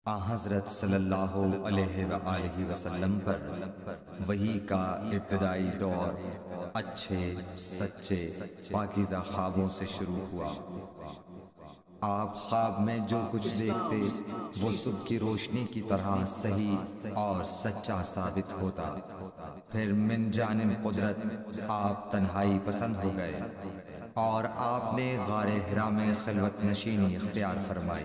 حضرت صلی اللہ علیہ وآلہ وسلم پر وحی کا ابتدائی دور اچھے سچے پاکیزہ خوابوں سے شروع ہوا۔ آپ خواب میں جو کچھ دیکھتے وہ صبح کی روشنی کی طرح صحیح اور سچا ثابت ہوتا۔ پھر من جانب قدرت آپ تنہائی پسند ہو گئے اور آپ نے غار حرا میں خلوت نشینی اختیار فرمائی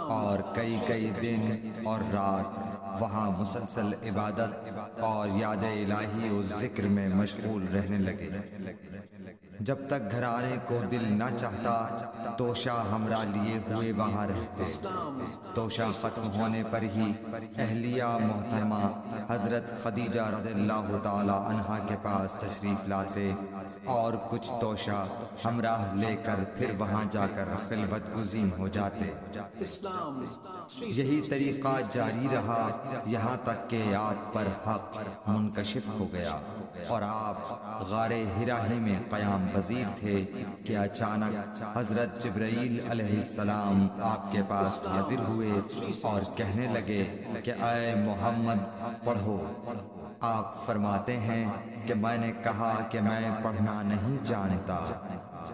اور کئی دن اور رات وہاں مسلسل عبادت اور یاد الہی و ذکر میں مشغول رہنے لگے، جب تک گھر آنے کو دل نہ چاہتا توشہ ہمراہ لیے ہوئے وہاں رہتے۔ توشہ ختم ہونے پر ہی اہلیہ محترمہ حضرت خدیجہ رضی اللہ تعالی عنہا کے پاس تشریف لاتے اور کچھ توشہ ہمراہ لے کر پھر وہاں جا کر خلوت گزین ہو جاتے۔ یہی طریقہ جاری رہا یہاں تک کہ آپ پر حق منکشف ہو گیا اور آپ غار حرا ہی میں قیام پذیر تھے کہ اچانک حضرت جبرائیل علیہ السلام آپ کے پاس حاضر ہوئے اور کہنے لگے کہ اے محمد پڑھو۔ آپ فرماتے ہیں کہ میں نے کہا کہ میں پڑھنا نہیں جانتا۔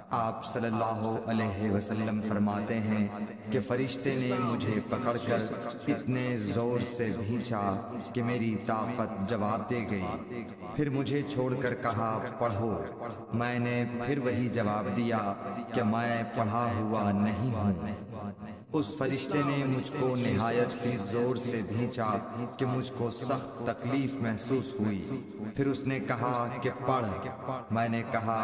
آپ صلی اللہ علیہ وسلم فرماتے ہیں کہ فرشتے نے مجھے پکڑ کر اتنے زور سے بھینچا کہ میری طاقت جواب دے گئی، پھر مجھے چھوڑ کر کہا پڑھو۔ میں نے پھر وہی جواب دیا کہ میں پڑھا ہوا نہیں ہوں۔ اس فرشتے نے مجھ کو نہایت ہی زور سے بھینچا کہ مجھ کو سخت تکلیف محسوس ہوئی، پھر اس نے کہا کہ پڑھ۔ میں نے کہا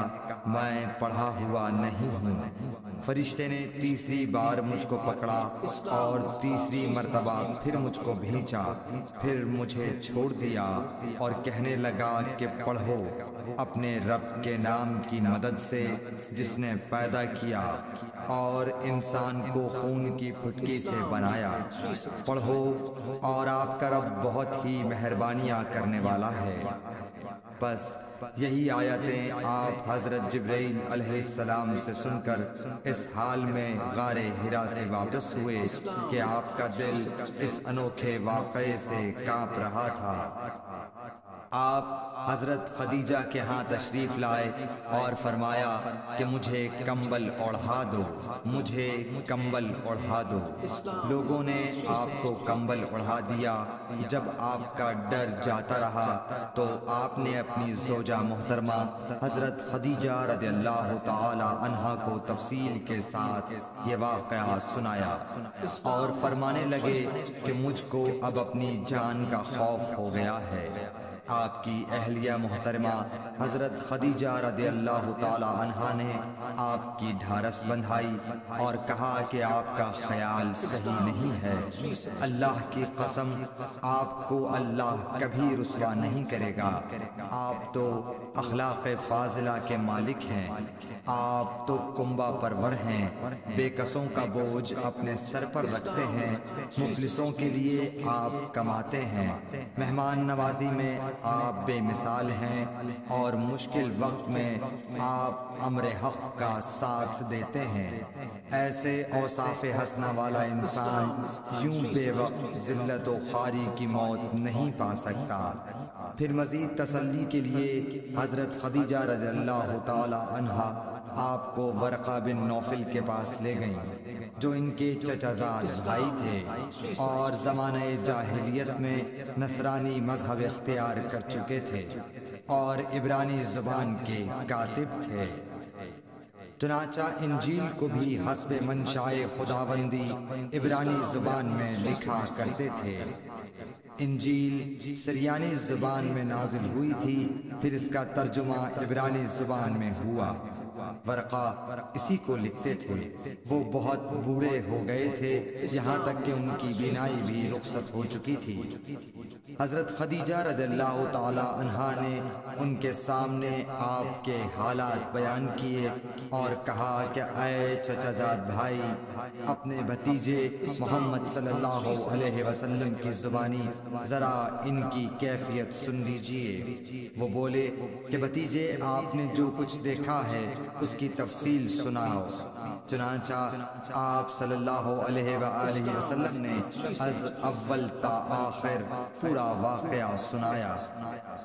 میں پڑھا ہوا نہیں ہوں۔ فرشتے نے تیسری بار مجھ کو پکڑا اور تیسری مرتبہ پھر مجھ کو بھینچا، پھر مجھے چھوڑ دیا اور کہنے لگا کہ پڑھو اپنے رب کے نام کی مدد سے جس نے پیدا کیا اور انسان کو خون کی پھٹکی سے بنایا۔ پڑھو اور آپ کا رب بہت ہی مہربانیاں کرنے والا ہے۔ بس یہی آیتیں آپ حضرت جبرائیل علیہ السلام سے سن کر اس حال میں غار حرا سے واپس ہوئے کہ آپ کا دل اس انوکھے واقعے سے کانپ رہا تھا۔ آپ حضرت خدیجہ کے ہاں تشریف لائے اور فرمایا کہ مجھے کمبل اوڑھا دو، مجھے کمبل اوڑھا دو۔ لوگوں نے آپ کو کمبل اوڑھا دیا۔ جب آپ کا ڈر جاتا رہا تو آپ نے اپنی زوجہ محترمہ حضرت خدیجہ رضی اللہ تعالی عنہا کو تفصیل کے ساتھ یہ واقعہ سنایا اور فرمانے لگے کہ مجھ کو اب اپنی جان کا خوف ہو گیا ہے۔ آپ کی اہلیہ محترمہ حضرت خدیجہ رضی اللہ تعالی عنہا نے آپ کی ڈھارس بندھائی اور کہا کہ آپ کا خیال صحیح نہیں ہے۔ اللہ کی قسم آپ کو اللہ کبھی رسوا نہیں کرے گا۔ آپ تو اخلاق فاضلہ کے مالک ہیں، آپ تو کنبہ پرور ہیں، بے کسوں کا بوجھ اپنے سر پر رکھتے ہیں، مفلسوں کے لیے آپ کماتے ہیں، مہمان نوازی میں آپ بے مثال ہیں اور مشکل وقت میں آپ امر حق کا ساتھ دیتے ہیں۔ ایسے اوصاف حسنہ والا انسان یوں بے وقت ذلت و خواری کی موت نہیں پا سکتا۔ پھر مزید تسلی کے لیے حضرت خدیجہ رضی اللہ تعالی عنہا آپ کو ورقہ بن نوفل کے پاس لے گئیں جو ان کے چچا زاد بھائی تھے اور زمانہ جاہلیت میں نصرانی مذہب اختیار کر چکے تھے اور عبرانی زبان کے کاتب تھے۔ چنانچہ انجیل کو بھی حسب منشائے خداوندی عبرانی زبان میں لکھا کرتے تھے۔ انجیل سریانی زبان میں نازل ہوئی تھی، پھر اس کا ترجمہ عبرانی زبان میں ہوا۔ ورقہ اسی کو لکھتے تھے۔ وہ بہت بوڑھے ہو گئے تھے، یہاں تک کہ ان کی بینائی بھی رخصت ہو چکی تھی۔ حضرت خدیجہ رضی اللہ تعالی عنہا نے ان کے سامنے آپ کے حالات بیان کیے اور کہا کہ اے چچا زاد بھائی، اپنے بھتیجے محمد صلی اللہ علیہ وسلم کی زبانی ذرا ان کی کیفیت سن لیجئے۔ وہ بولے کہ بھتیجے، آپ نے جو کچھ دیکھا ہے اس کی تفصیل سناؤ۔ چنانچہ آپ صلی اللہ علیہ وآلہ وسلم نے از اول تا آخر پورا واقعہ سنایا،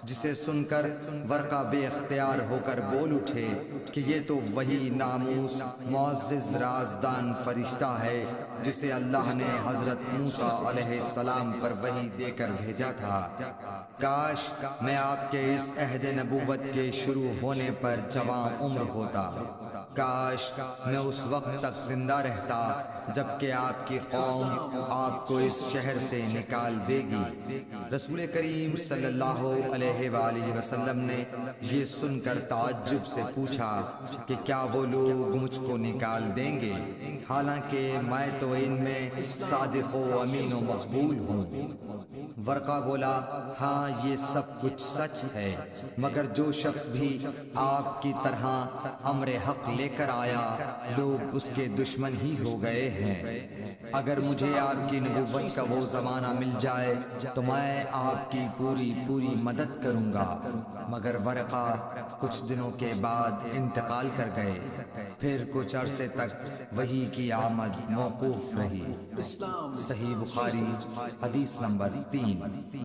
جسے سن کر ورقہ بے اختیار ہو کر بول اٹھے کہ یہ تو وہی ناموس معزز رازدان فرشتہ ہے جسے اللہ نے حضرت موسیٰ علیہ السلام پر وحی دے کر بھیجا تھا۔ کاش میں آپ کے اس عہد نبوت کے شروع ہونے پر جوان عمر ہوتا، کاش میں اس وقت تک زندہ رہتا جبکہ آپ کی قوم آپ کو اس شہر سے نکال دے گی۔ رسول کریم صلی اللہ علیہ وآلہ وسلم نے یہ سن کر تعجب سے پوچھا کہ کیا وہ لوگ مجھ کو نکال دیں گے، حالانکہ میں تو ان میں صادق و امین و مقبول ہوں۔ ورقہ بولا، ہاں یہ سب کچھ سچ ہے، مگر جو شخص بھی آپ کی طرح امر حق لے کر آیا لوگ اس کے دشمن ہی ہو گئے ہیں۔ اگر مجھے آپ کی نبوت کا وہ زمانہ مل جائے تو میں آپ کی پوری مدد کروں گا، مگر ورقہ کچھ دنوں کے بعد انتقال کر گئے، پھر کچھ عرصے تک وحی کی آمد موقوف رہی۔ صحیح بخاری حدیث نمبر 3۔